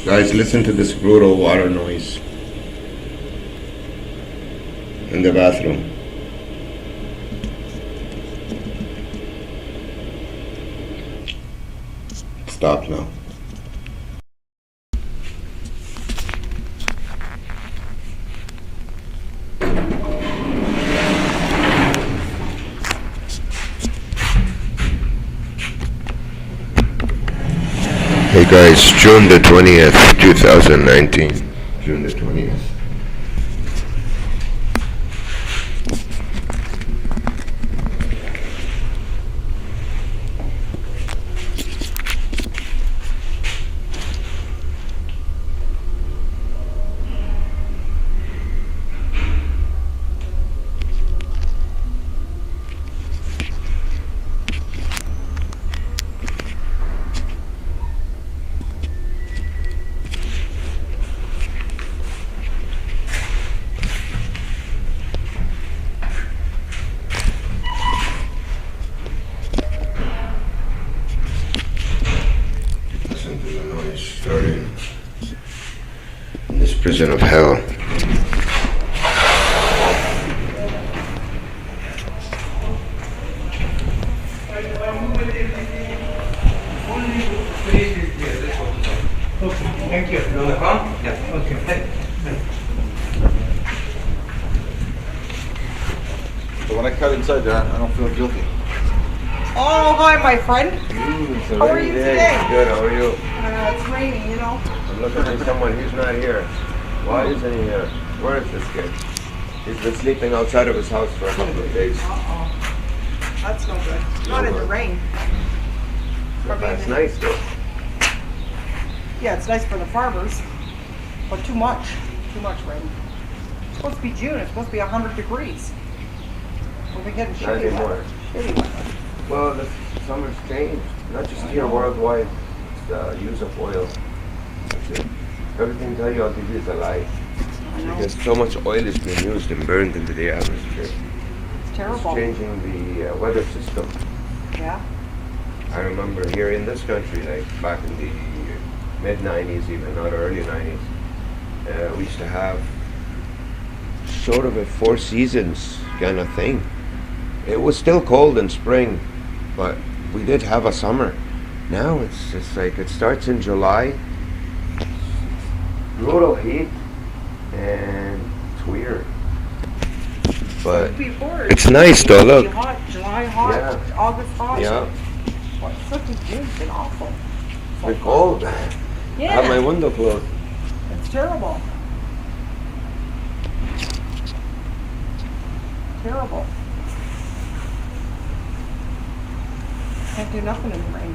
Guys, listen to this brutal water noise in the bathroom. Stop now. Hey guys, June the 20th, 2019. June the 20th. Listen to the noise starting in this prison of hell. Thank you. You want to come? Yeah. Okay. So when I cut inside there, I don't feel guilty. Oh, hi, my friend. It's a How are rainy you day. today? Good, how are you? It's raining, you know. I'm looking for someone who's not here. Why isn't he here? Where is this kid? He's been sleeping outside of his house for a couple of days. Uh-oh. That's no good. Not in the rain. That's nice though. Yeah, it's nice for the farmers, but too much. Too much rain. It's supposed to be June. It's supposed to be 100 degrees. We've been getting Not shitty anymore. weather. Shitty weather. Well, the summer's changed. Not just here, worldwide. It's the use of oil. That's it. Everything I tell you, I'll give you is a lie. I know. Because so much oil is being used and burned into the atmosphere. It's It's terrible. changing the weather system. Yeah. I remember here in this country, like back in the mid-90s, even not early 90s, we used to have sort of a four seasons kind of thing. It was still cold in spring, but we did have a summer. Now it's like it starts in July, brutal heat, and it's weird. But Before, it's nice though, July look. hot, July hot, Yeah. August hot. Yeah, What, such a June's been awful. it's cold. I have my Yeah, window closed. it's terrible. Terrible. Can't do nothing in the rain.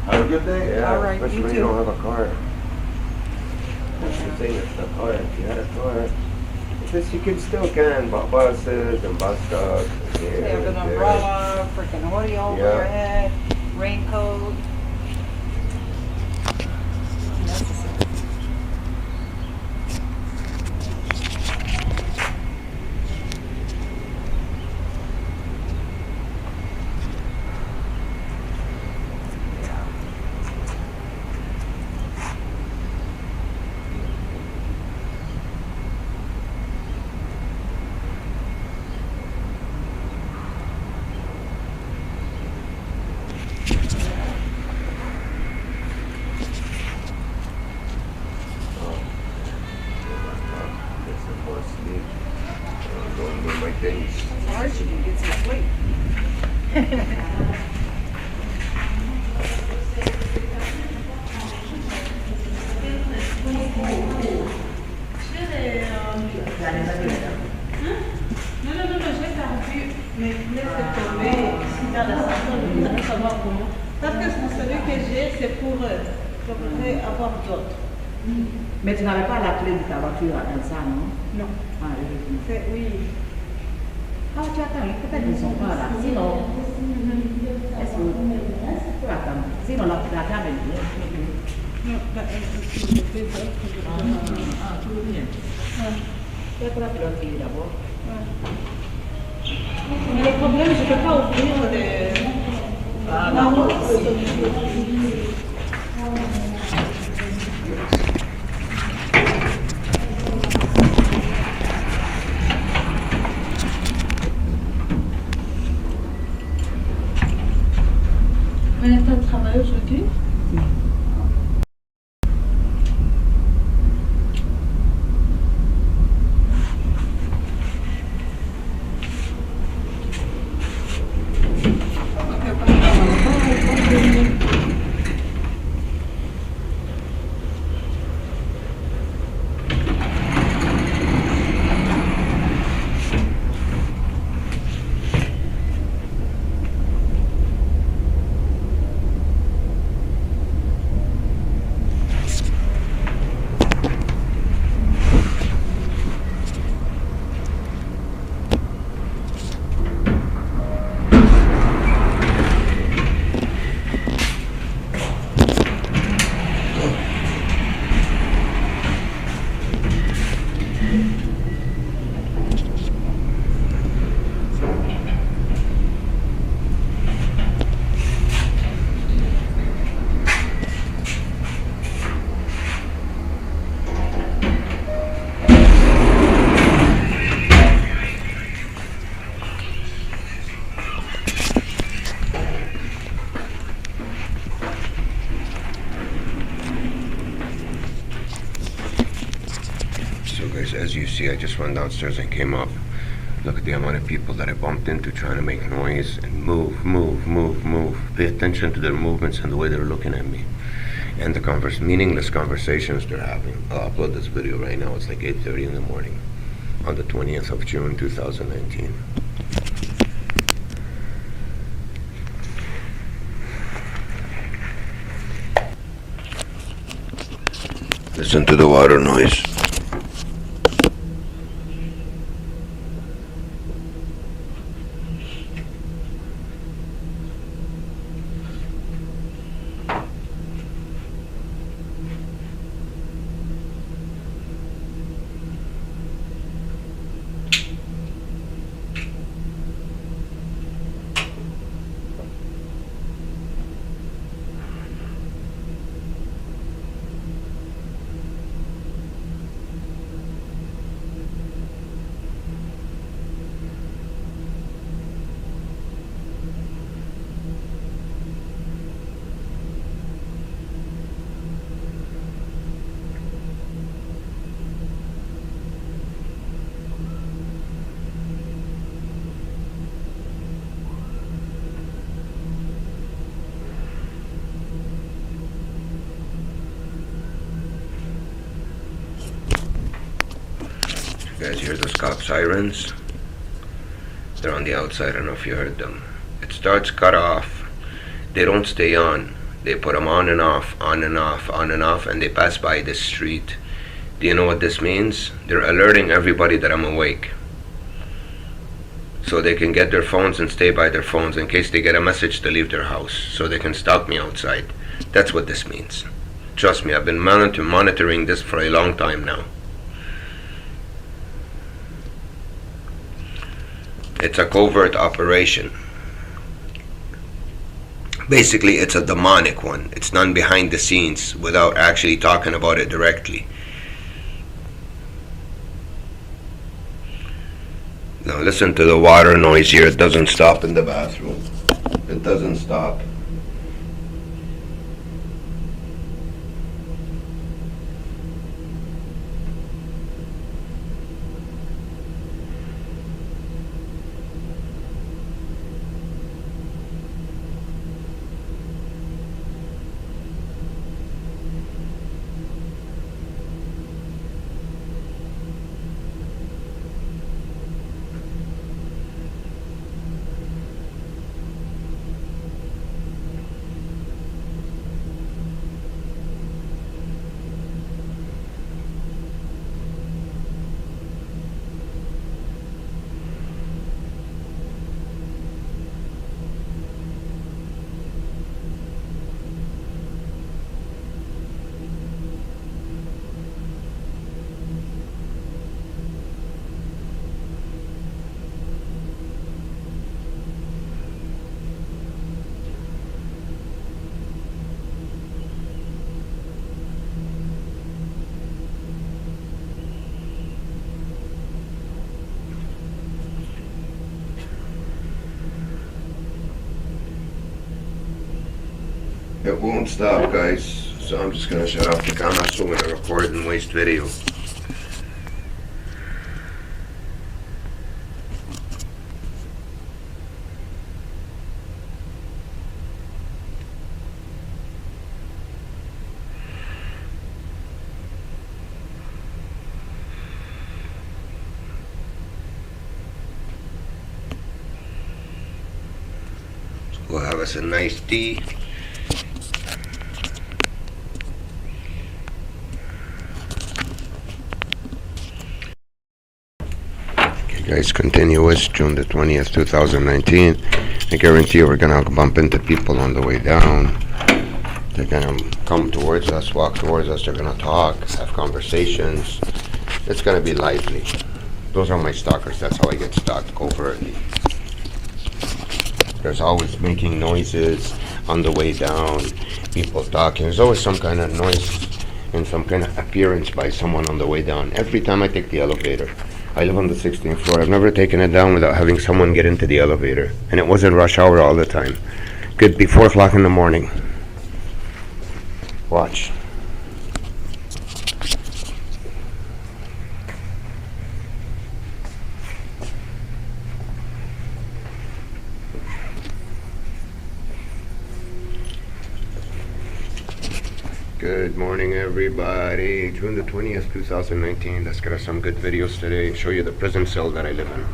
Have a good day. Yeah, All right, especially you when you too. don't have a car. That's the thing, it's the car. If you had a car, because you can still buses and bus stops. And here They have an and there. umbrella, freaking hoodie over Yeah. your head, raincoat. Unnecessary. Get some more sleep. Go and do my things. All right, you can get some sleep. Non, non, non, non, j'ai perdu, mais laisse tomber. Si dans la salle, je voudrais savoir comment. Parce que celui que j'ai, c'est pour. Je voudrais avoir d'autres. Mais tu n'avais pas la clé de ta voiture dans ça, non? Non. Ah, oui. Oui. Ah, tu attends, peut-être qu'ils ne sont pas là. Sinon, est-ce que tu peux attendre? Sinon, la dame est bien. Non, bah, je fais d'autres. Ah, tout bien. C'est pour la pilote d'abord. Mais le problème, je ne peux pas ouvrir les. Ah, la non. route. matin de travail aujourd'hui? So guys, as you see, I just went downstairs and came up. Look at the amount of people that I bumped into trying to make noise and move. Pay attention to their movements and the way they're looking at me. And the meaningless conversations they're having. I'll upload this video right now. It's like 8:30 in the morning on the 20th of June, 2019. Listen to the water noise. You guys hear those cop sirens? They're on the outside. I don't know if you heard them. It starts cut off. They don't stay on. They put them on and off, on and off, on and off, and they pass by this street. Do you know what this means? They're alerting everybody that I'm awake. So they can get their phones and stay by their phones in case they get a message to leave their house. So they can stalk me outside. That's what this means. Trust me, I've been monitoring this for a long time now. It's a covert operation. Basically, it's a demonic one. It's done behind the scenes without actually talking about it directly. Now listen to the water noise here. It doesn't stop in the bathroom. It doesn't stop. It won't stop, guys, so I'm just gonna shut off the camera so we don't record and waste video. We'll have us a nice tea. Okay, guys, continuous, June the 20th, 2019. I guarantee you we're gonna bump into people on the way down. They're gonna come towards us, walk towards us, they're gonna talk, have conversations. It's gonna be lively. Those are my stalkers, that's how I get stalked covertly. There's always making noises on the way down, people talking. There's always some kind of noise and some kind of appearance by someone on the way down. Every time I take the elevator, I live on the 16th floor. I've never taken it down without having someone get into the elevator. And it wasn't rush hour all the time. Could be 4 o'clock in the morning. Watch. Good morning, everybody. June the 20th, 2019. Let's get us some good videos today. Show you the prison cell that I live in.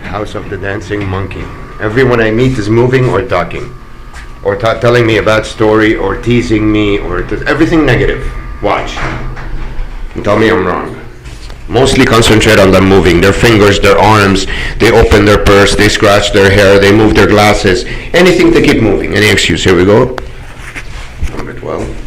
House of the Dancing Monkey. Everyone I meet is moving or talking. Or telling me a bad story or teasing me or everything negative. Watch. And tell me I'm wrong. Mostly concentrate on them moving. Their fingers, their arms. They open their purse. They scratch their hair. They move their glasses. Anything to keep moving. Any excuse. Here we go. Number 12.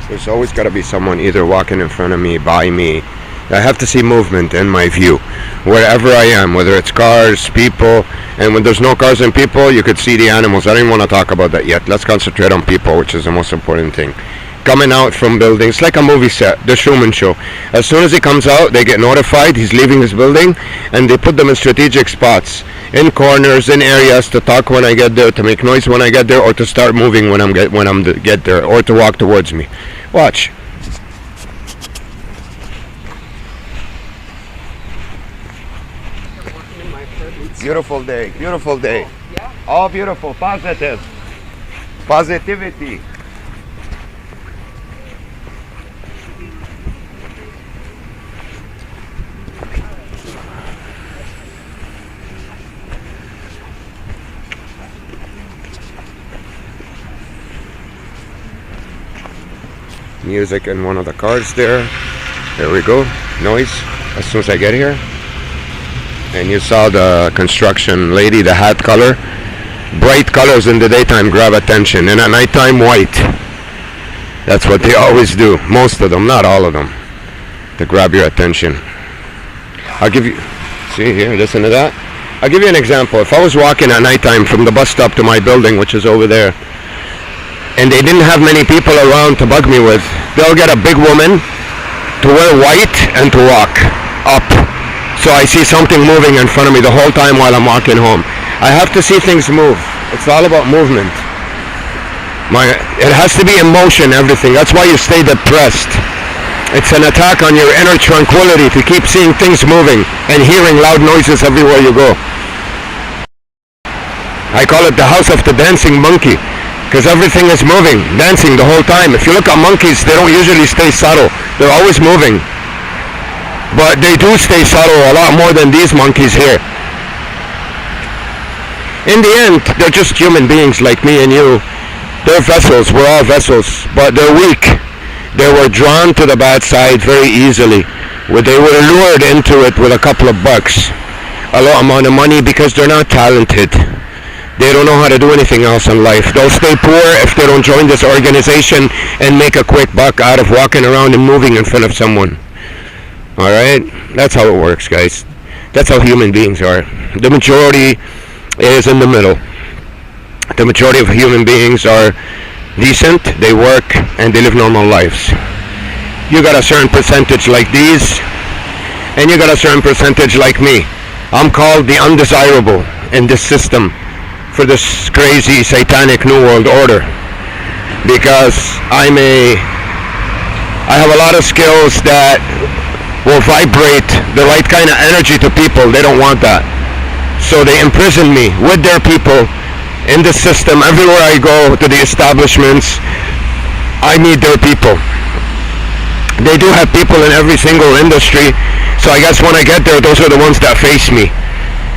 There's always got to be someone either walking in front of me, by me. I have to see movement in my view, wherever I am, whether it's cars, people, and when there's no cars and people, you could see the animals. I don't even want to talk about that yet. Let's concentrate on people, which is the most important thing. Coming out from buildings, like a movie set, The Truman Show. As soon as he comes out, they get notified he's leaving his building, and they put them in strategic spots, in corners, in areas, to talk when I get there, to make noise when I get there, or to start moving when I'm get there, or to walk towards me. Watch. Beautiful day, beautiful day. All beautiful, positive. Positivity. Music in one of the cars there. There we go. Noise as soon as I get here. And you saw the construction lady, the hat color. Bright colors in the daytime grab attention, and at nighttime white. That's what they always do. Most of them, not all of them. To grab your attention. I'll give you, see here, listen to that. I'll give you an example. If I was walking at nighttime from the bus stop to my building, which is over there, and they didn't have many people around to bug me with, they'll get a big woman to wear white and to walk up. So I see something moving in front of me the whole time while I'm walking home. I have to see things move. It's all about movement. It has to be in motion, everything. That's why you stay depressed. It's an attack on your inner tranquility to keep seeing things moving and hearing loud noises everywhere you go. I call it the house of the dancing monkey, because everything is moving, dancing the whole time. If you look at monkeys, they don't usually stay subtle. They're always moving. But they do stay subtle a lot more than these monkeys here. In the end, they're just human beings like me and you. They're vessels, we're all vessels, but they're weak. They were drawn to the bad side very easily. They were lured into it with a couple of bucks, a low amount of money, because they're not talented. They don't know how to do anything else in life. They'll stay poor if they don't join this organization and make a quick buck out of walking around and moving in front of someone. Alright? That's how it works, guys. That's how human beings are. The majority is in the middle. The majority of human beings are decent, they work, and they live normal lives. You got a certain percentage like these, and you got a certain percentage like me. I'm called the undesirable in this system for this crazy satanic new world order, because I have a lot of skills that will vibrate the right kind of energy to people. They don't want that, so they imprison me with their people in the system. Everywhere I go to the establishments, I need their people. They do have people in every single industry, so I guess when I get there, those are the ones that face me.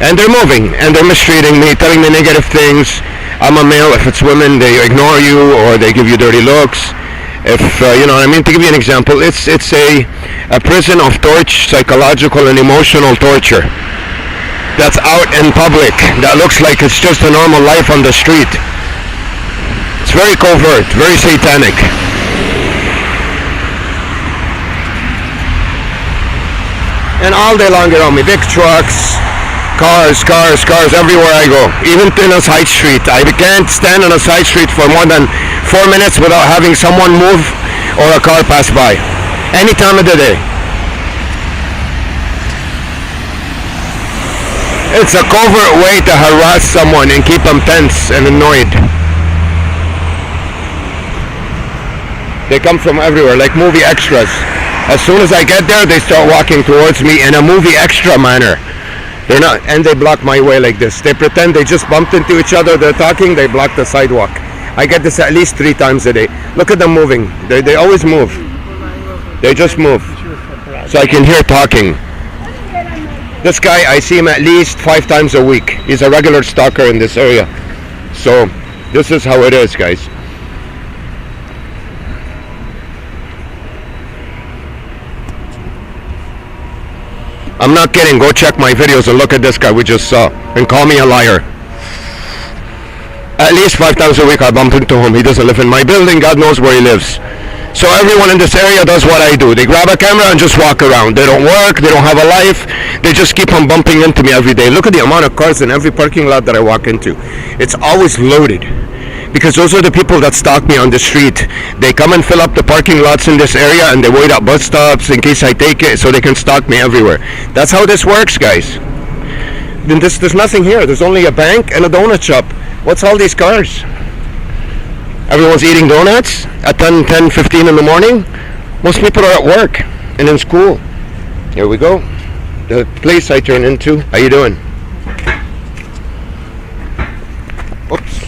And they're moving, and they're mistreating me, telling me negative things. I'm a male. If it's women, they ignore you, or they give you dirty looks. If, you know what I mean? To give you an example, it's a prison of psychological and emotional torture that's out in public, that looks like it's just a normal life on the street. It's very covert, very satanic. And all day long around me, big trucks, cars everywhere I go. Even in a side street, I can't stand on a side street for more than 4 minutes without having someone move or a car pass by, any time of the day. It's a covert way to harass someone and keep them tense and annoyed. They come from everywhere, like movie extras. As soon as I get there, they start walking towards me in a movie extra manner. They're not, and they block my way like this. They pretend they just bumped into each other, they're talking, they block the sidewalk. I get this at least 3 times a day. Look at them moving. They always move. They just move. So I can hear talking. This guy, I see him at least 5 times a week. He's a regular stalker in this area. So this is how it is, guys. I'm not kidding. Go check my videos and look at this guy we just saw and call me a liar. At least 5 times a week I bump into him. He doesn't live in my building. God knows where he lives. So everyone in this area does what I do. They grab a camera and just walk around. They don't work. They don't have a life. They just keep on bumping into me every day. Look at the amount of cars in every parking lot that I walk into. It's always loaded. Because those are the people that stalk me on the street. They come and fill up the parking lots in this area, and they wait at bus stops in case I take it, so they can stalk me everywhere. That's how this works, guys. Then there's nothing here. There's only a bank and a donut shop. What's all these cars? Everyone's eating donuts at 10:15 in the morning. Most people are at work and in school. Here we go. The place I turn into. How you doing? Oops.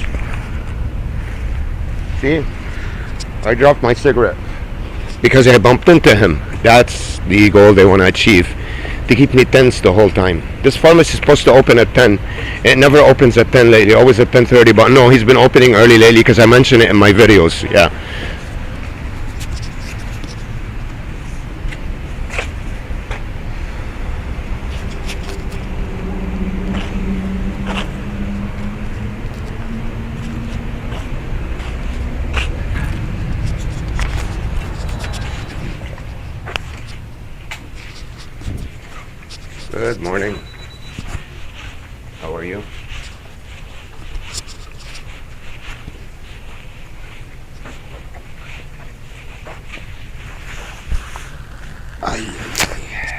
See? I dropped my cigarette because I bumped into him. That's the goal they want to achieve. To keep me tense the whole time. This pharmacy is supposed to open at 10. It never opens at 10 lately, always at 10:30, but no, he's been opening early lately because I mention it in my videos. Yeah. Good morning. How are you? Ay, ay, ay.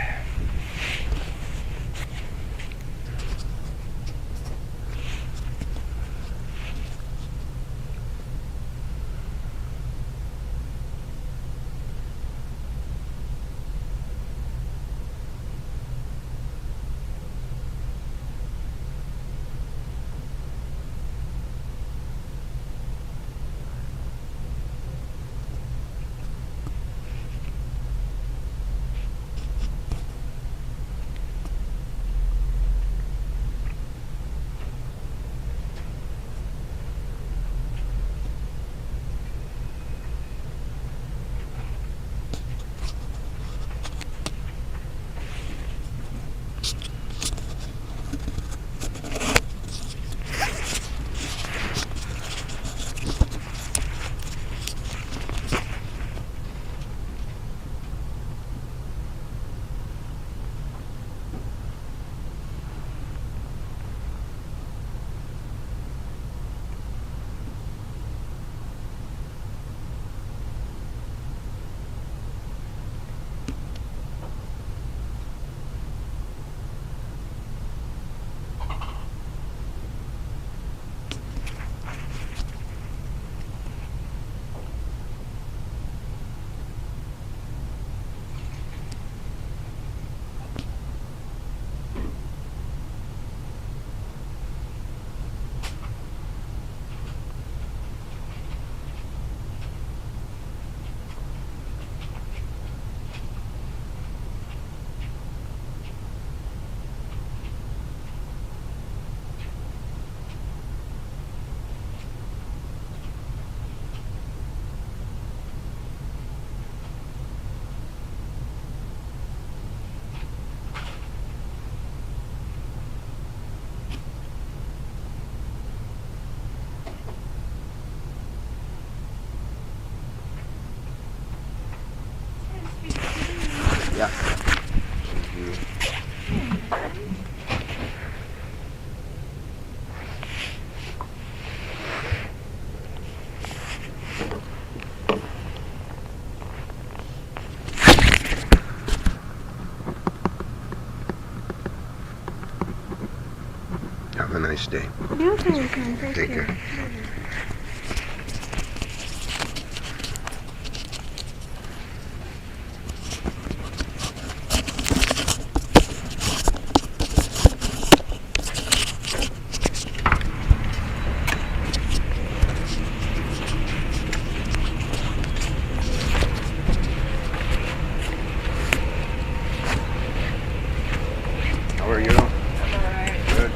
Yeah. Thank you. Have a nice day. You too, Tom. Take care. How are you? Good.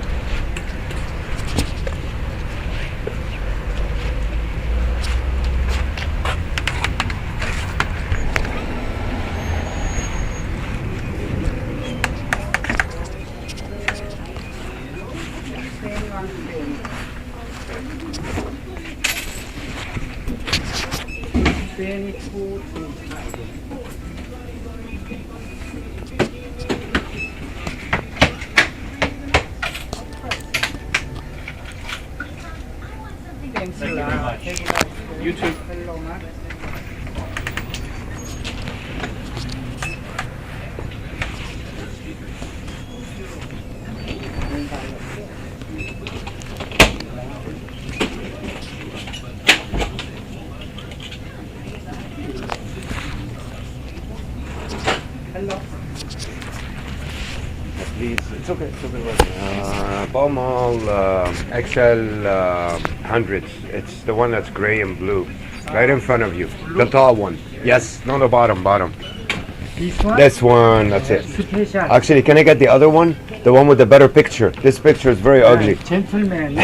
You too. Please, it's okay. It's okay. Baumol XL hundreds. It's the one that's gray and blue, right in front of you. The tall one. Yes, no, the bottom. This one? This one. That's it. Special. Actually, can I get the other one? The one with the better picture. This picture is very ugly. Gentleman.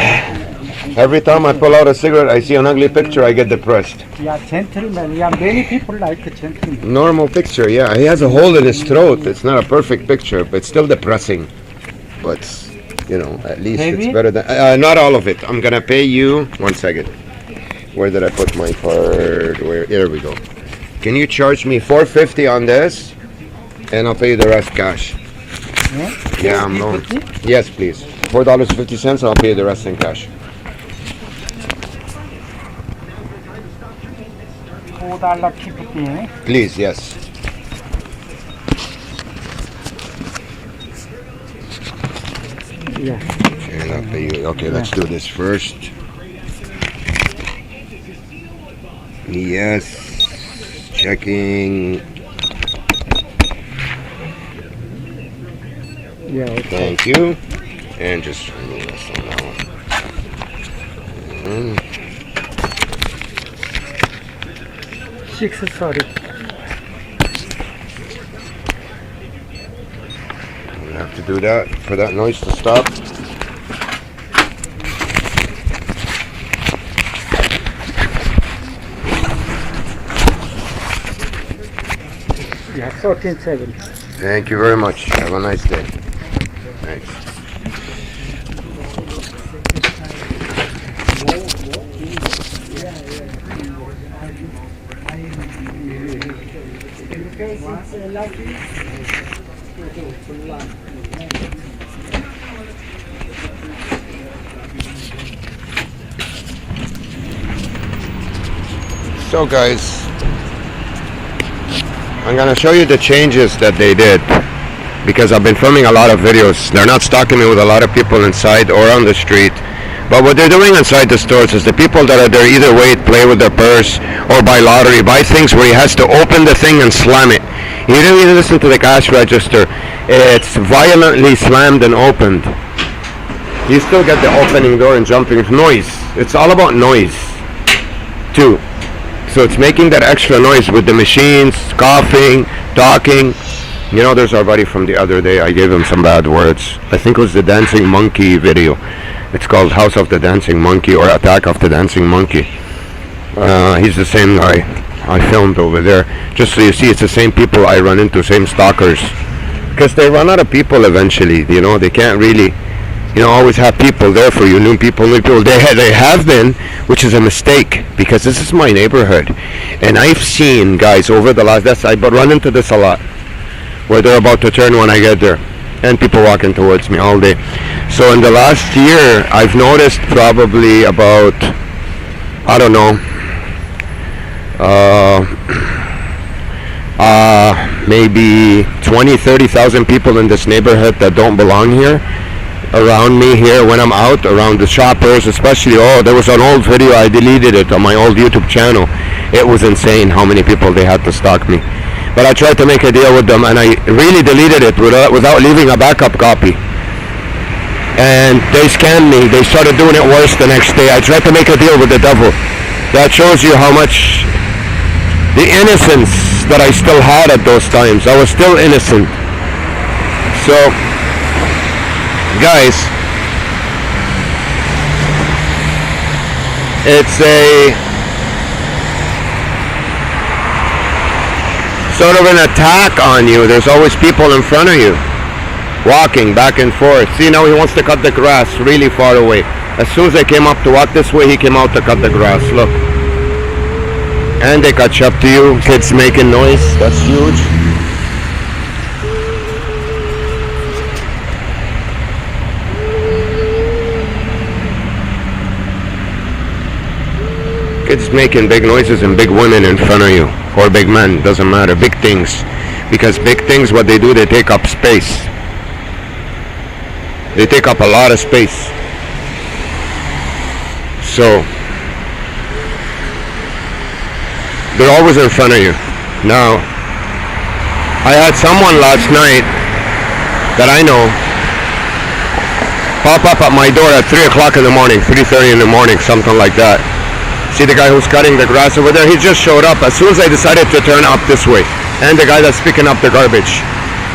Every time I pull out a cigarette, I see an ugly picture, I get depressed. Yeah, gentleman. Yeah, many people like a gentleman. Normal picture, yeah. He has a hole in his throat. It's not a perfect picture, but still depressing. But, you know, at least it's Heavy? better than... not all of it. I'm gonna pay you... 1 second. Where did I put my card? Where? Here we go. Can you charge me $4.50 on this? And I'll pay you the rest cash. Yeah, I'm loan. Yes, please. $4.50. I'll pay the rest in cash. $4.50. Please, yes. Yeah. And I'll pay you. Okay, let's do this first. Yes. Checking. Yeah, okay. Thank you. And just remove this on that one. Sorry. We have to do that for that noise to stop. Yeah, 14.7. Thank you very much. Have a nice day. Thanks. So guys, I'm gonna show you the changes that they did because I've been filming a lot of videos. They're not stocking me with a lot of people inside or on the street. But what they're doing inside the stores is the people that are there either wait, play with their purse, or buy lottery, buy things where he has to open the thing and slam it. You didn't even listen to the cash register. It's violently slammed and opened. You still get the opening door and jumping. It's noise. It's all about noise, too. So it's making that extra noise with the machines, coughing, talking. You know, there's our buddy from the other day. I gave him some bad words. I think it was the Dancing Monkey video. It's called House of the Dancing Monkey or Attack of the Dancing Monkey. He's the same guy I filmed over there. Just so you see, it's the same people I run into, same stalkers. Because they run out of people eventually, you know. They can't really, you know, always have people there for you. New people. They have been, which is a mistake. Because this is my neighborhood. And I've seen guys over the last, I run into this a lot. Where they're about to turn when I get there. And people walking towards me all day. So in the last year, I've noticed probably about, I don't know, maybe 20-30,000 people in this neighborhood that don't belong here, around me here when I'm out, around the shoppers especially. Oh, there was an old video, I deleted it on my old YouTube channel. It was insane how many people they had to stalk me. But I tried to make a deal with them, and I really deleted it without leaving a backup copy. And they scammed me. They started doing it worse the next day. I tried to make a deal with the devil. That shows you how much the innocence that I still had at those times. I was still innocent. So, guys, it's a sort of an attack on you. There's always people in front of you walking back and forth. See, now he wants to cut the grass really far away. As soon as I came up to walk this way, he came out to cut the grass. Look. And they catch up to you. Kids making noise. That's huge. Kids making big noises and big women in front of you. Or big men, doesn't matter. Big things. Because big things, what they do, they take up space. They take up a lot of space. So, they're always in front of you. Now, I had someone last night that I know pop up at my door at 3 o'clock in the morning, 3:30 in the morning, something like that. See the guy who's cutting the grass over there? He just showed up as soon as I decided to turn up this way. And the guy that's picking up the garbage.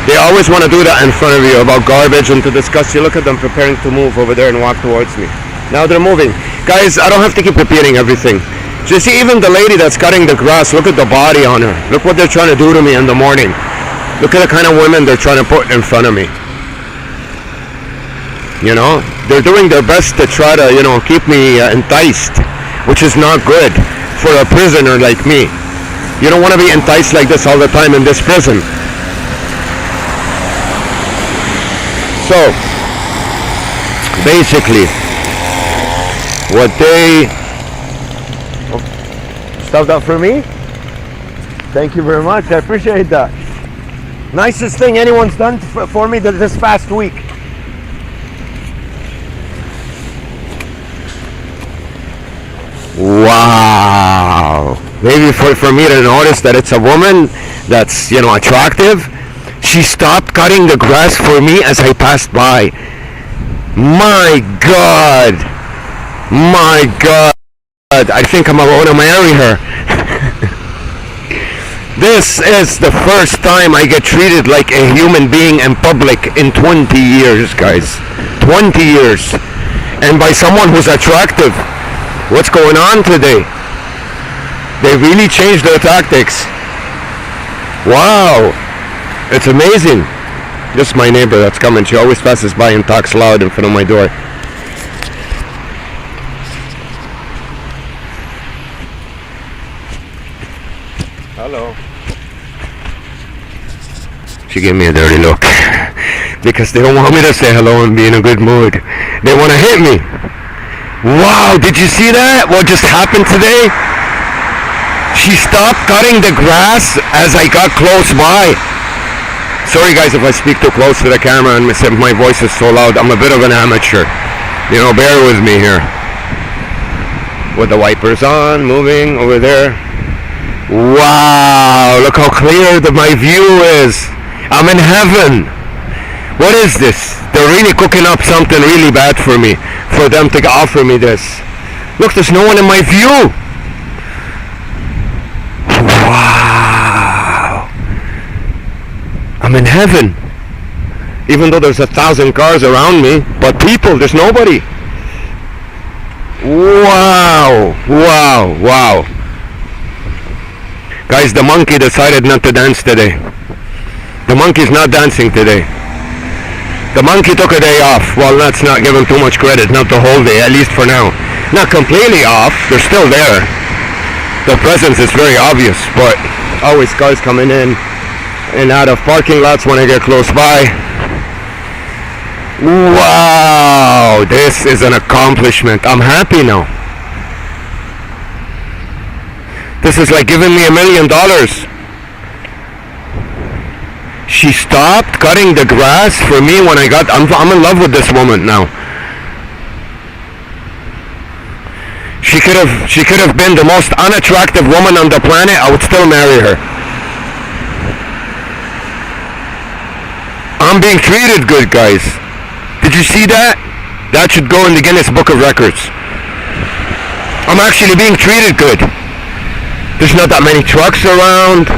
They always want to do that in front of you about garbage and to discuss. You look at them preparing to move over there and walk towards me. Now they're moving. Guys, I don't have to keep repeating everything. So you see, even the lady that's cutting the grass, look at the body on her. Look what they're trying to do to me in the morning. Look at the kind of women they're trying to put in front of me. You know, they're doing their best to try to, you know, keep me enticed, which is not good for a prisoner like me. You don't want to be enticed like this all the time in this prison. So, basically, what they stuffed up for me. Thank you very much. I appreciate that. Nicest thing anyone's done for me this past week. Wow. Maybe for me to notice that it's a woman that's, attractive. She stopped cutting the grass for me as I passed by. My God. My God. I think I'm going to marry her. This is the first time I get treated like a human being in public in 20 years, guys. 20 years. And by someone who's attractive. What's going on today? They really changed their tactics. Wow. It's amazing. This is my neighbor that's coming. She always passes by and talks loud in front of my door. Hello. She gave me a dirty look because they don't want me to say hello and be in a good mood. They want to hit me. Wow, did you see that? What just happened today? She stopped cutting the grass as I got close by. Sorry guys if I speak too close to the camera and my voice is so loud. I'm a bit of an amateur. Bear with me here. With the wipers on, moving over there. Wow, look how clear my view is. I'm in heaven. What is this? They're really cooking up something really bad for me, for them to offer me this. Look, there's no one in my view. Wow. I'm in heaven. Even though there's 1,000 cars around me, but people, there's nobody. Wow. Wow. Wow. Guys, the monkey decided not to dance today. The monkey's not dancing today. The monkey took a day off. Well, let's not give him too much credit. Not the whole day, at least for now. Not completely off. They're still there. The presence is very obvious, but always cars coming in and out of parking lots when I get close by. Wow, this is an accomplishment. I'm happy now. This is like giving me $1 million. She stopped cutting the grass for me when I'm in love with this woman now. She could have been the most unattractive woman on the planet. I would still marry her. I'm being treated good, guys. Did you see that? That should go in the Guinness Book of Records. I'm actually being treated good. There's not that many trucks around.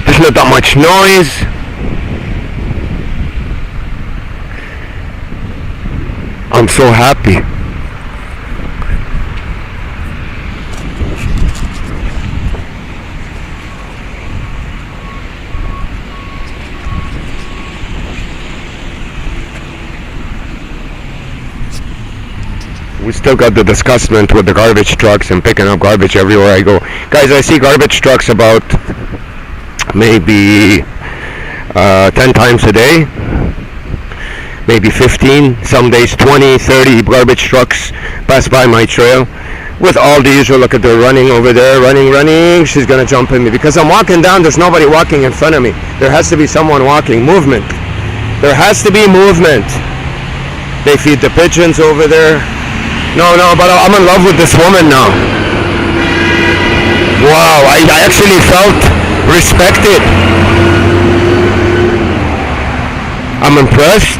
There's not that much noise. I'm so happy. We still got the disgustment with the garbage trucks and picking up garbage everywhere I go. Guys, I see garbage trucks about maybe 10 times a day. Maybe 15, some days 20, 30 garbage trucks pass by my trail. With all the usual, look at her running over there, running. She's gonna jump in me. Because I'm walking down, there's nobody walking in front of me. There has to be someone walking, movement. There has to be movement. They feed the pigeons over there. No, but I'm in love with this woman now. Wow, I actually felt respected. I'm impressed.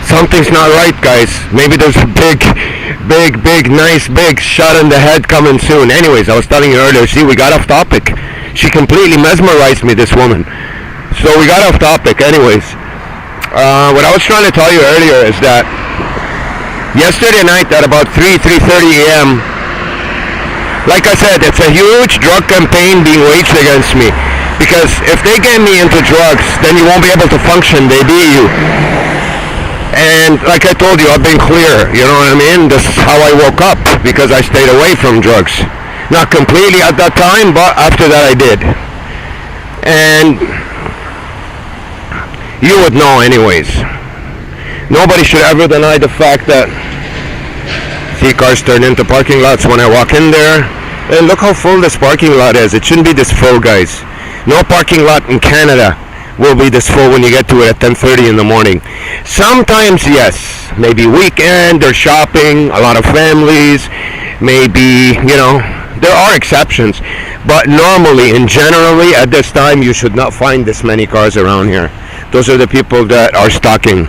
Something's not right, guys. Maybe there's a big, nice, big shot in the head coming soon. Anyways, I was telling you earlier, see, we got off topic. She completely mesmerized me, this woman. So we got off topic. Anyways, what I was trying to tell you earlier is that yesterday night at about 3:30 a.m., like I said, it's a huge drug campaign being waged against me. Because if they get me into drugs, then you won't be able to function. They beat you. And like I told you, I've been clear. You know what I mean? This is how I woke up, because I stayed away from drugs. Not completely at that time, but after that I did. And you would know anyways. Nobody should ever deny the fact that see cars turn into parking lots when I walk in there. And look how full this parking lot is. It shouldn't be this full, guys. No parking lot in Canada will be this full when you get to it at 10:30 in the morning. Sometimes, yes, maybe weekend or shopping, a lot of families, maybe, there are exceptions. But normally and generally at this time, you should not find this many cars around here. Those are the people that are stocking.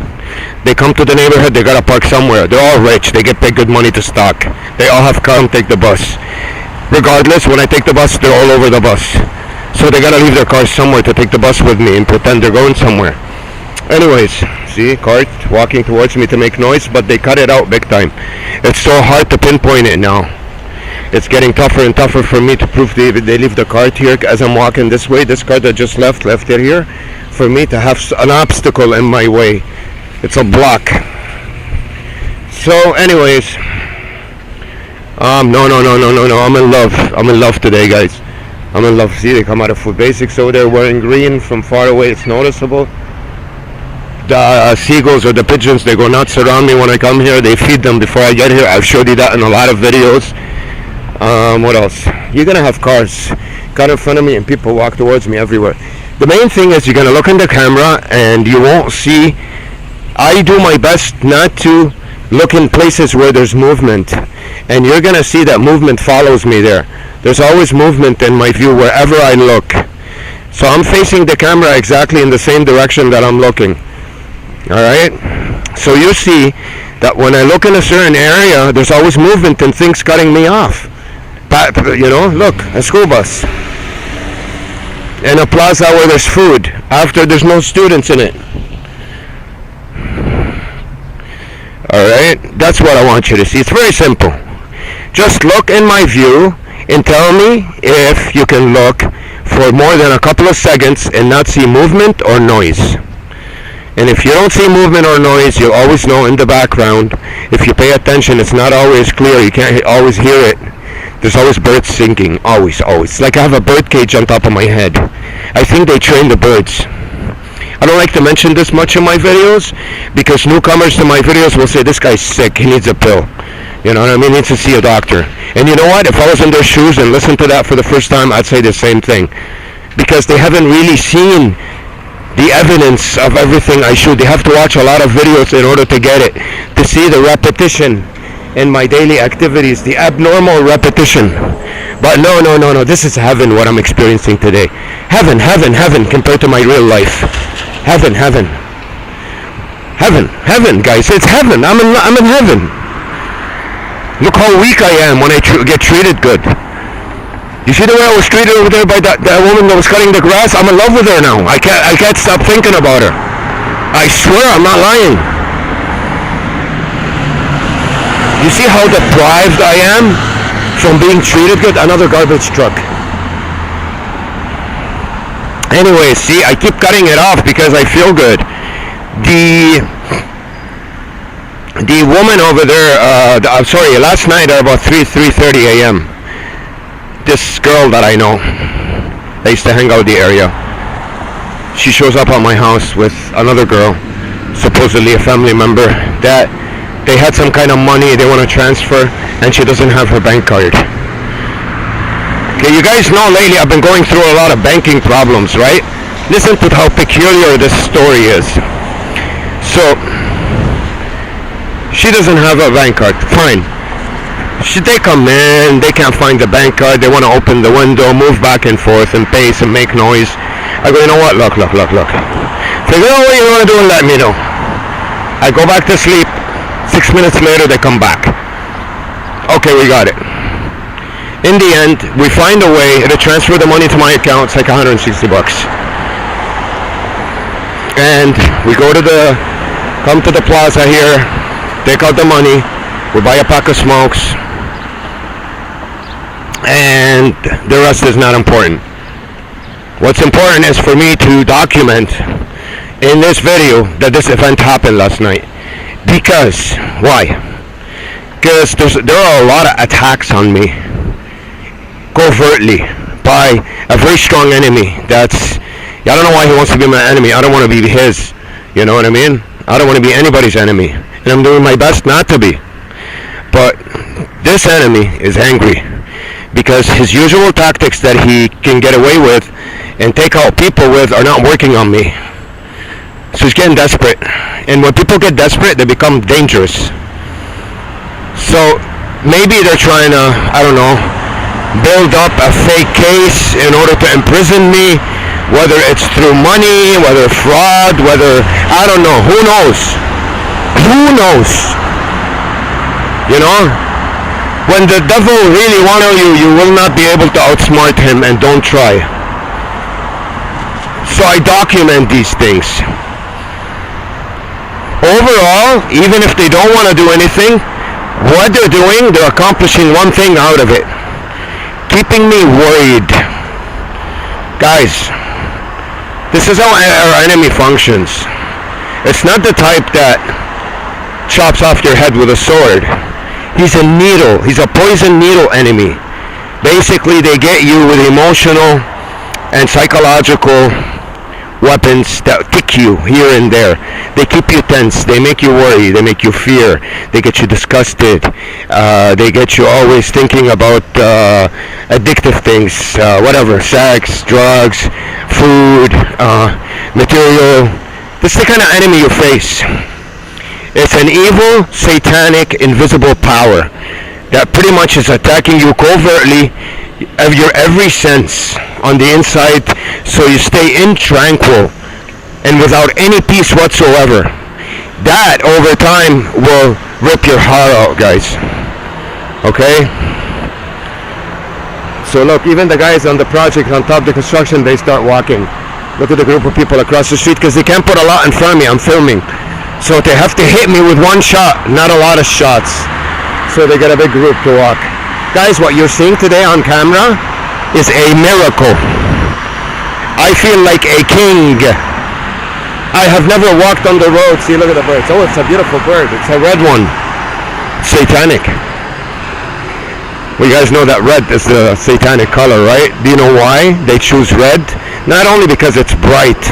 They come to the neighborhood, they gotta park somewhere. They're all rich, they get paid good money to stock. They all have come take the bus. Regardless, when I take the bus, they're all over the bus. So they gotta leave their cars somewhere to take the bus with me and pretend they're going somewhere. Anyways, see, cart walking towards me to make noise, but they cut it out big time. It's so hard to pinpoint it now. It's getting tougher and tougher for me to prove they leave the cart here as I'm walking this way. This cart that just left it here for me to have an obstacle in my way. It's a block. So anyways, no, I'm in love. I'm in love today, guys. I'm in love. See, they come out of Food Basics over there wearing green. From far away, it's noticeable. The seagulls or the pigeons, they go nuts around me when I come here. They feed them before I get here. I've showed you that in a lot of videos. What else? You're gonna have cars cut in front of me and people walk towards me everywhere. The main thing is you're gonna look in the camera and you won't see. I do my best not to look in places where there's movement, and you're gonna see that movement follows me there. There's always movement in my view wherever I look. So I'm facing the camera exactly in the same direction that I'm looking. Alright? So you see that when I look in a certain area, there's always movement and things cutting me off. But, look, a school bus. And a plaza where there's food after there's no students in it. Alright? That's what I want you to see. It's very simple. Just look in my view and tell me if you can look for more than a couple of seconds and not see movement or noise. And if you don't see movement or noise, you'll always know in the background. If you pay attention, it's not always clear. You can't always hear it. There's always birds singing. Always. It's like I have a bird cage on top of my head. I think they train the birds. I don't like to mention this much in my videos because newcomers to my videos will say, this guy's sick, he needs a pill. You know what I mean? He needs to see a doctor. And you know what? If I was in their shoes and listened to that for the first time, I'd say the same thing. Because they haven't really seen the evidence of everything I shoot. They have to watch a lot of videos in order to get it. To see the repetition in my daily activities, the abnormal repetition. But no. This is heaven, what I'm experiencing today. Heaven compared to my real life. Heaven, guys. It's heaven. I'm in heaven. Look how weak I am when I get treated good. You see the way I was treated over there by that woman that was cutting the grass? I'm in love with her now. I can't stop thinking about her. I swear, I'm not lying. You see how deprived I am from being treated good? Another garbage truck. Anyway, see, I keep cutting it off because I feel good. The woman over there, I'm sorry, last night at about 3:30 a.m., this girl that I know, I used to hang out the area, she shows up at my house with another girl, supposedly a family member, that they had some kind of money they want to transfer, and she doesn't have her bank card. Okay, you guys know lately I've been going through a lot of banking problems, right? Listen to how peculiar this story is. So, she doesn't have a bank card. Fine. They come in, they can't find the bank card, they want to open the window, move back and forth and pace and make noise. I go, you know what? Look. Figure out what you want to do and let me know. I go back to sleep. 6 minutes later, they come back. Okay, we got it. In the end, we find a way to transfer the money to my account. It's like $160. And we come to the plaza here, take out the money, we buy a pack of smokes, and the rest is not important. What's important is for me to document in this video that this event happened last night. Because, why? Because there are a lot of attacks on me, covertly, by a very strong enemy. I don't know why he wants to be my enemy. I don't want to be his. You know what I mean? I don't want to be anybody's enemy, and I'm doing my best not to be. But this enemy is angry because his usual tactics that he can get away with and take out people with are not working on me. So he's getting desperate. And when people get desperate, they become dangerous. So maybe they're trying to, I don't know, build up a fake case in order to imprison me, whether it's through money, whether fraud, whether, I don't know, who knows? Who knows? You know? When the devil really wants you, you will not be able to outsmart him, and don't try. So I document these things. Overall, even if they don't want to do anything, what they're doing, they're accomplishing one thing out of it. Keeping me worried. Guys, this is how our enemy functions. It's not the type that chops off your head with a sword. He's a needle. He's a poison needle enemy. Basically, they get you with emotional and psychological weapons that kick you here and there. They keep you tense. They make you worry. They make you fear. They get you disgusted. They get you always thinking about addictive things, whatever, sex, drugs, food, material. This is the kind of enemy you face. It's an evil, satanic, invisible power that pretty much is attacking you covertly of your every sense on the inside, so you stay intranquil and without any peace whatsoever. That over time will rip your heart out, guys. Okay? So look, even the guys on the project on top of the construction, they start walking. Look at the group of people across the street, because they can't put a lot in front of me. I'm filming. So they have to hit me with one shot, not a lot of shots. So they get a big group to walk. Guys, what you're seeing today on camera is a miracle. I feel like a king. I have never walked on the road. See, look at the birds. Oh, it's a beautiful bird. It's a red one. Satanic. Well, you guys know that red is the satanic color, right? Do you know why they choose red? Not only because it's bright,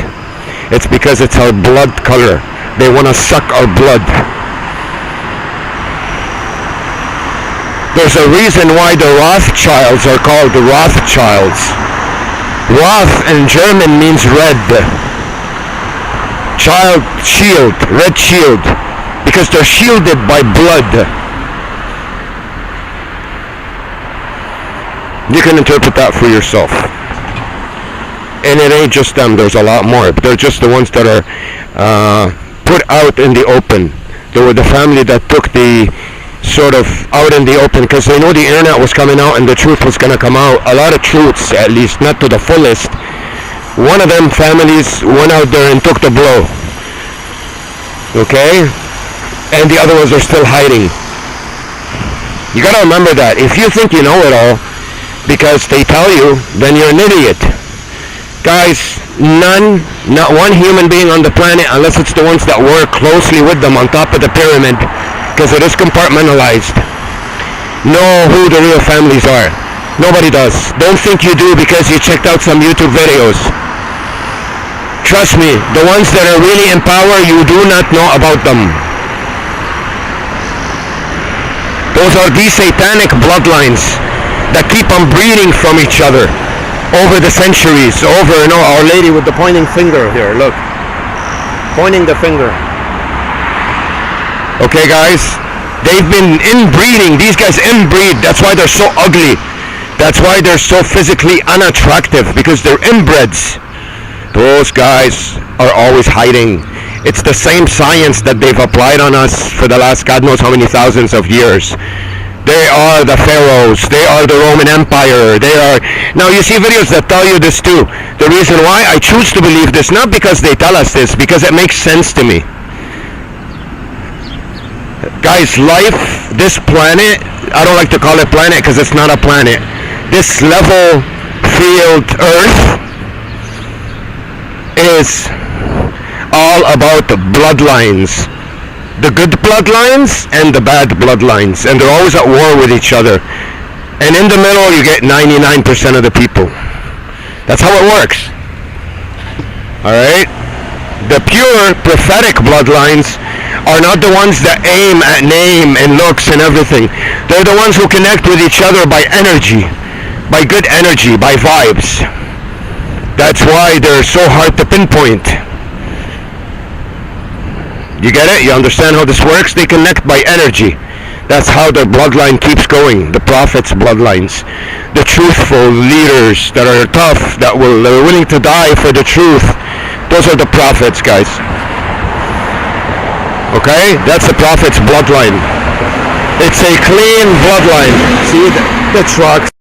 it's because it's our blood color. They want to suck our blood. There's a reason why the Rothschilds are called the Rothschilds. Roth in German means red. Child, shield, red shield. Because they're shielded by blood. You can interpret that for yourself. And it ain't just them, there's a lot more. But they're just the ones that are put out in the open. They were the family that took the sort of out in the open, because they know the internet was coming out and the truth was going to come out. A lot of truths, at least, not to the fullest. One of them families went out there and took the blow. Okay? And the other ones are still hiding. You got to remember that. If you think you know it all because they tell you, then you're an idiot. Guys, not one human being on the planet, unless it's the ones that work closely with them on top of the pyramid, because it is compartmentalized, know who the real families are. Nobody does. Don't think you do because you checked out some YouTube videos. Trust me, the ones that are really in power, you do not know about them. Those are these satanic bloodlines that keep on breeding from each other over the centuries, over, you know, Our Lady with the pointing finger here, look. Pointing the finger. Okay, guys? They've been inbreeding. These guys inbreed. That's why they're so ugly. That's why they're so physically unattractive, because they're inbreds. Those guys are always hiding. It's the same science that they've applied on us for the last God knows how many thousands of years. They are the pharaohs. They are the Roman Empire. They are... Now, you see videos that tell you this too. The reason why I choose to believe this, not because they tell us this, because it makes sense to me. Guys, life, this planet, I don't like to call it planet because it's not a planet. This level field Earth is all about the bloodlines. The good bloodlines and the bad bloodlines, and they're always at war with each other. And in the middle, you get 99% of the people. That's how it works. All right? The pure prophetic bloodlines are not the ones that aim at name and looks and everything. They're the ones who connect with each other by energy, by good energy, by vibes. That's why they're so hard to pinpoint. You get it? You understand how this works? They connect by energy. That's how their bloodline keeps going. The prophets' bloodlines. The truthful leaders that are tough, that are willing to die for the truth. Those are the prophets, guys. Okay? That's the prophet's bloodline. It's a clean bloodline. See the trucks,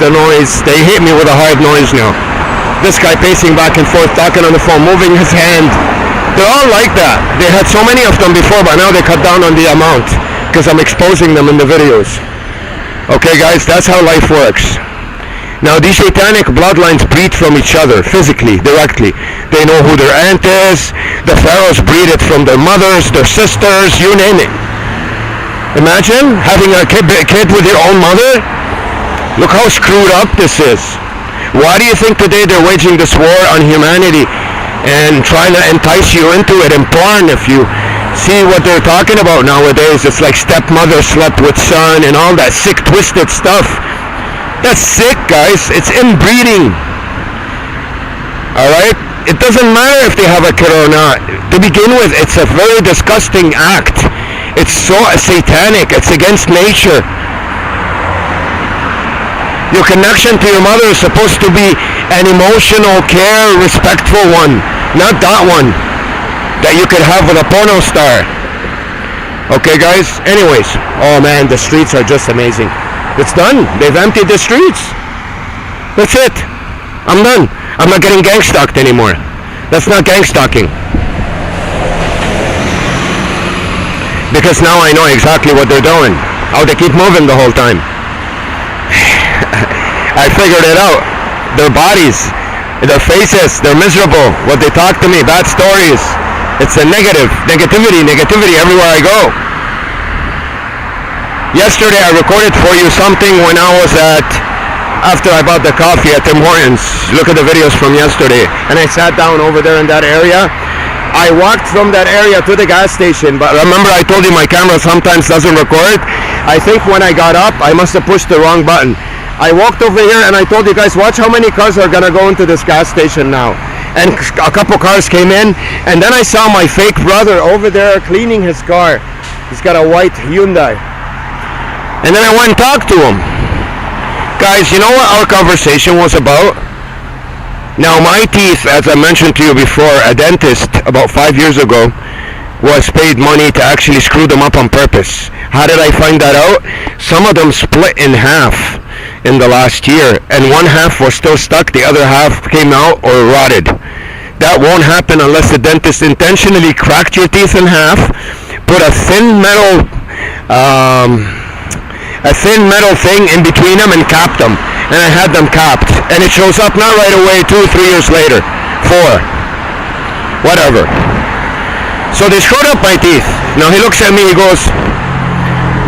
the noise. They hit me with a hard noise now. This guy pacing back and forth, talking on the phone, moving his hand. They're all like that. They had so many of them before, but now they cut down on the amount because I'm exposing them in the videos. Okay, guys, that's how life works. Now, these satanic bloodlines breed from each other physically, directly. They know who their aunt is. The pharaohs breed it from their mothers, their sisters, you name it. Imagine having a kid with your own mother. Look how screwed up this is. Why do you think today they're waging this war on humanity and trying to entice you into it in porn? If you see what they're talking about nowadays, it's like stepmother slept with son and all that sick, twisted stuff. That's sick, guys. It's inbreeding. Alright? It doesn't matter if they have a kid or not. To begin with, it's a very disgusting act. It's so satanic. It's against nature. Your connection to your mother is supposed to be an emotional, care, respectful one. Not that one that you could have with a porno star. Okay, guys? Anyways. Oh, man, the streets are just amazing. It's done. They've emptied the streets. That's it. I'm done. I'm not getting gang stalked anymore. That's not gang stalking. Because now I know exactly what they're doing. How they keep moving the whole time. I figured it out. Their bodies, their faces, they're miserable. What they talk to me, bad stories. It's a negativity everywhere I go. Yesterday I recorded for you something when I was after I bought the coffee at Tim Hortons. Look at the videos from yesterday. And I sat down over there in that area. I walked from that area to the gas station, but remember I told you my camera sometimes doesn't record? I think when I got up, I must have pushed the wrong button. I walked over here and I told you guys, watch how many cars are gonna go into this gas station now. And a couple cars came in, and then I saw my fake brother over there cleaning his car. He's got a white Hyundai. And then I went and talked to him. Guys, you know what our conversation was about? Now my teeth, as I mentioned to you before, a dentist about 5 years ago was paid money to actually screw them up on purpose. How did I find that out? Some of them split in half in the last year, and one half was still stuck, the other half came out or rotted. That won't happen unless the dentist intentionally cracked your teeth in half, put a thin metal thing in between them and capped them. And I had them capped. And it shows up not right away, 2 or 3 years later. 4. Whatever. So they screwed up my teeth. Now he looks at me, he goes,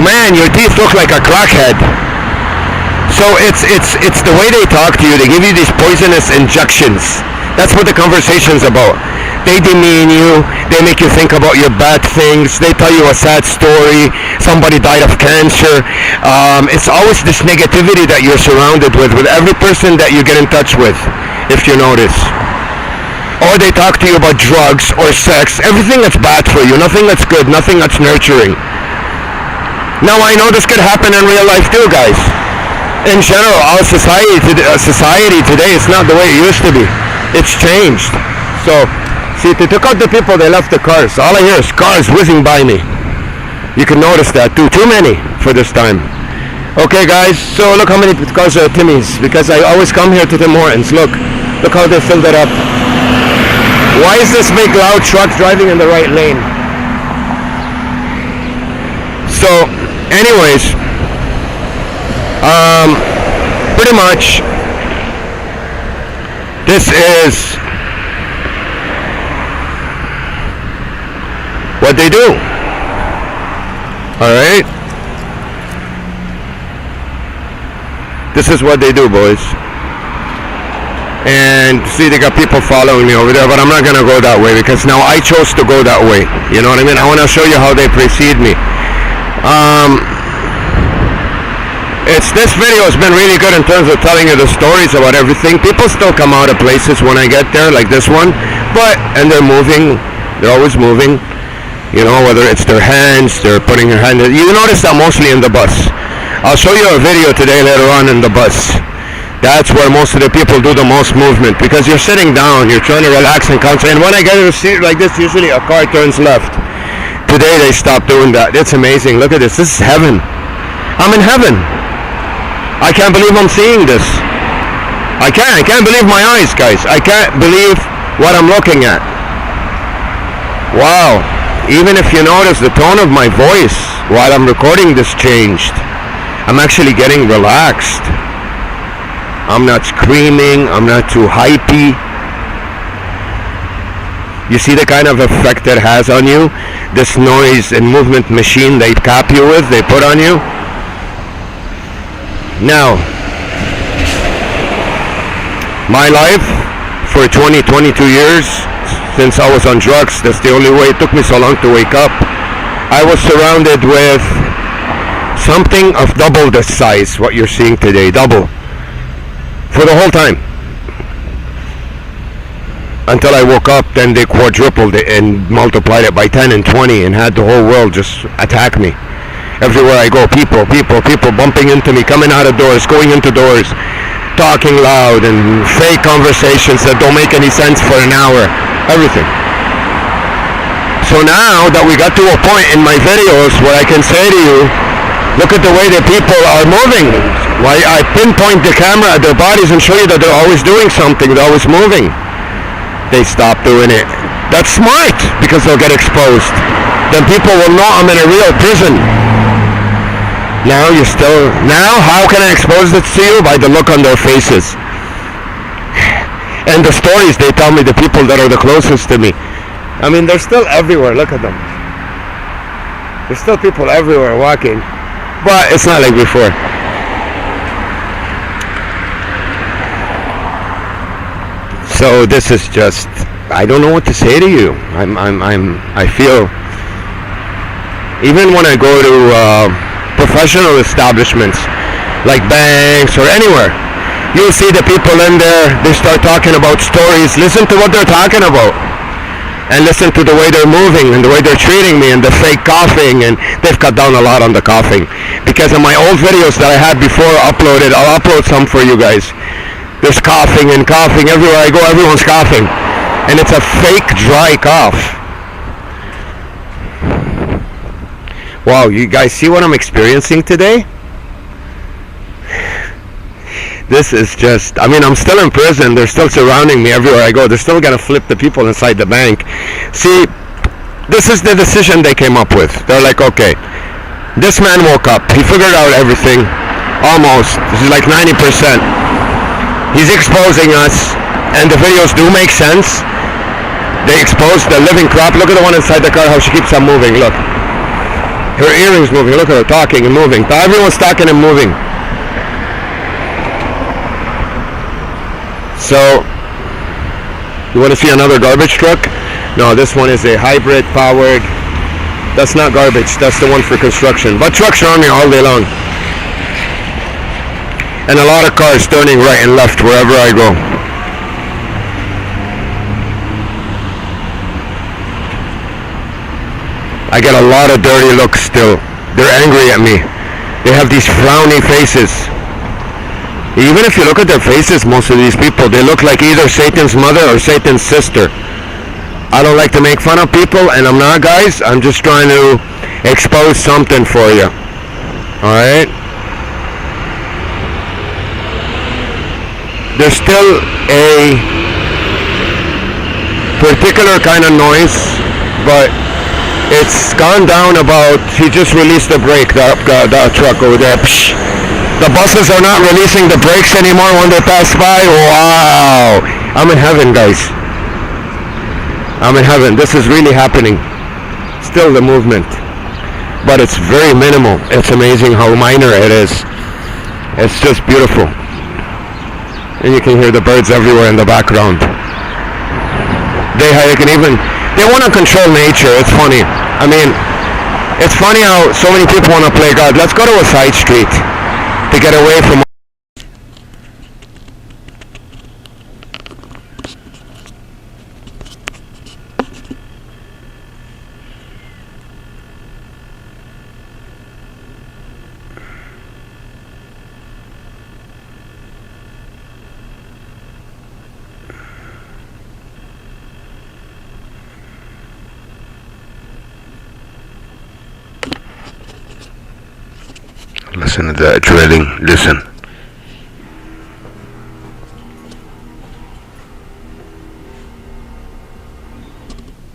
man, your teeth look like a crackhead. So it's the way they talk to you. They give you these poisonous injections. That's what the conversation's about. They demean you. They make you think about your bad things. They tell you a sad story. Somebody died of cancer. It's always this negativity that you're surrounded with every person that you get in touch with, if you notice. Or they talk to you about drugs or sex. Everything that's bad for you. Nothing that's good. Nothing that's nurturing. Now I know this could happen in real life too, guys. In general, our society today is not the way it used to be. It's changed. So, see, they took out the people, they left the cars. All I hear is cars whizzing by me. You can notice that too. Too many for this time. Okay, guys, so look how many cars are at Timmy's. Because I always come here to Tim Hortons. Look how they filled it up. Why is this big loud truck driving in the right lane? So, anyways, pretty much, this is what they do. Alright? This is what they do, boys. And see, they got people following me over there, but I'm not gonna go that way because now I chose to go that way. You know what I mean? I want to show you how they precede me. This video has been really good in terms of telling you the stories about everything. People still come out of places when I get there, like this one, and they're moving. They're always moving. You know, whether it's their hands, they're putting their hand. You notice that mostly in the bus. I'll show you a video today later on in the bus. That's where most of the people do the most movement because you're sitting down, you're trying to relax and concentrate. And when I get in a seat like this, usually a car turns left. Today they stopped doing that. It's amazing. Look at this. This is heaven. I'm in heaven. I can't believe I'm seeing this. I can't believe my eyes, guys. I can't believe what I'm looking at. Wow. Even if you notice the tone of my voice while I'm recording this changed. I'm actually getting relaxed. I'm not screaming, I'm not too hypey. You see the kind of effect it has on you? This noise and movement machine they cap you with, they put on you. Now, my life for 22 years, since I was on drugs, that's the only way it took me so long to wake up. I was surrounded with something of double the size, what you're seeing today, double. For the whole time. Until I woke up, then they quadrupled it and multiplied it by 10 and 20 and had the whole world just attack me. Everywhere I go, people bumping into me, coming out of doors, going into doors, talking loud and fake conversations that don't make any sense for an hour. Everything. So now that we got to a point in my videos where I can say to you, look at the way the people are moving. Why I pinpoint the camera at their bodies and show you that they're always doing something, they're always moving. They stop doing it. That's smart because they'll get exposed. Then people will know I'm in a real prison. Now how can I expose this to you? By the look on their faces. And the stories they tell me, the people that are the closest to me. I mean, they're still everywhere, look at them. There's still people everywhere walking. But it's not like before. So this is just, I don't know what to say to you. I feel, even when I go to professional establishments, like banks or anywhere, you'll see the people in there, they start talking about stories. Listen to what they're talking about. And listen to the way they're moving and the way they're treating me and the fake coughing, and they've cut down a lot on the coughing. Because in my old videos that I had before uploaded, I'll upload some for you guys. There's coughing and coughing. Everywhere I go, everyone's coughing. And it's a fake dry cough. Wow, you guys see what I'm experiencing today? This is just, I mean, I'm still in prison. They're still surrounding me everywhere I go. They're still going to flip the people inside the bank. See, this is the decision they came up with. They're like, okay, this man woke up. He figured out everything. Almost. This is like 90%. He's exposing us. And the videos do make sense. They expose the living crap. Look at the one inside the car, how she keeps on moving. Look. Her earrings moving. Look at her talking and moving. Everyone's talking and moving. So, you want to see another garbage truck? No, this one is a hybrid powered. That's not garbage, that's the one for construction. But trucks are on me all day long. And a lot of cars turning right and left wherever I go. I get a lot of dirty looks still. They're angry at me. They have these frowny faces. Even if you look at their faces, most of these people, they look like either Satan's mother or Satan's sister. I don't like to make fun of people, and I'm not, guys. I'm just trying to expose something for you. Alright? There's still a particular kind of noise, but it's gone down about, he just released the brake, the truck over there. Psh. The buses are not releasing the brakes anymore when they pass by. Wow! I'm in heaven, guys. I'm in heaven. This is really happening. Still the movement. But it's very minimal. It's amazing how minor it is. It's just beautiful. And you can hear the birds everywhere in the background. They can even, they want to control nature. It's funny. I mean, it's funny how so many people want to play God. Let's go to a side street to get away from. Listen to that drilling. Listen.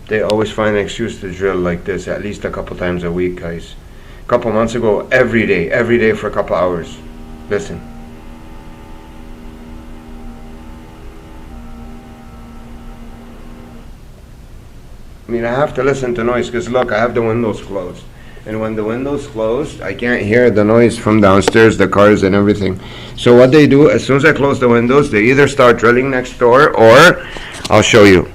They always find an excuse to drill like this at least a couple times a week, guys. A couple months ago, every day for a couple hours. Listen. I mean, I have to listen to noise because look, I have the windows closed. And when the window's closed, I can't hear the noise from downstairs, the cars and everything. So what they do, as soon as I close the windows, they either start drilling next door or, I'll show you,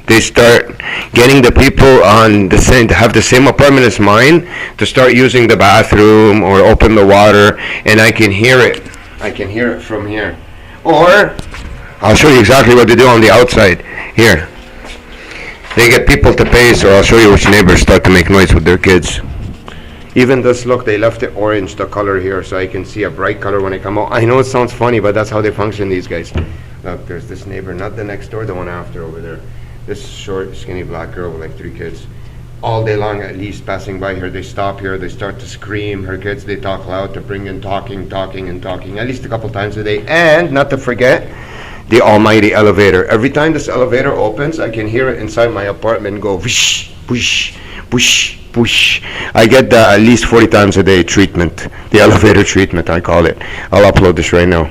they start getting the people on the same, to have the same apartment as mine, to start using the bathroom or open the water, and I can hear it. I can hear it from here. Or, I'll show you exactly what they do on the outside. Here. They get people to pay, so I'll show you which neighbors start to make noise with their kids. Even this, look, they left it orange, the color here, so I can see a bright color when I come out. I know it sounds funny, but that's how they function, these guys. Look, there's this neighbor, not the next door, the one after over there. This short, skinny black girl with like 3 kids. All day long, at least, passing by here, they stop here, they start to scream. Her kids, they talk loud to bring in talking, at least a couple times a day. And, not to forget, the almighty elevator. Every time this elevator opens, I can hear it inside my apartment go whoosh, whoosh, whoosh, whoosh. I get that at least 40 times a day treatment. The elevator treatment, I call it. I'll upload this right now.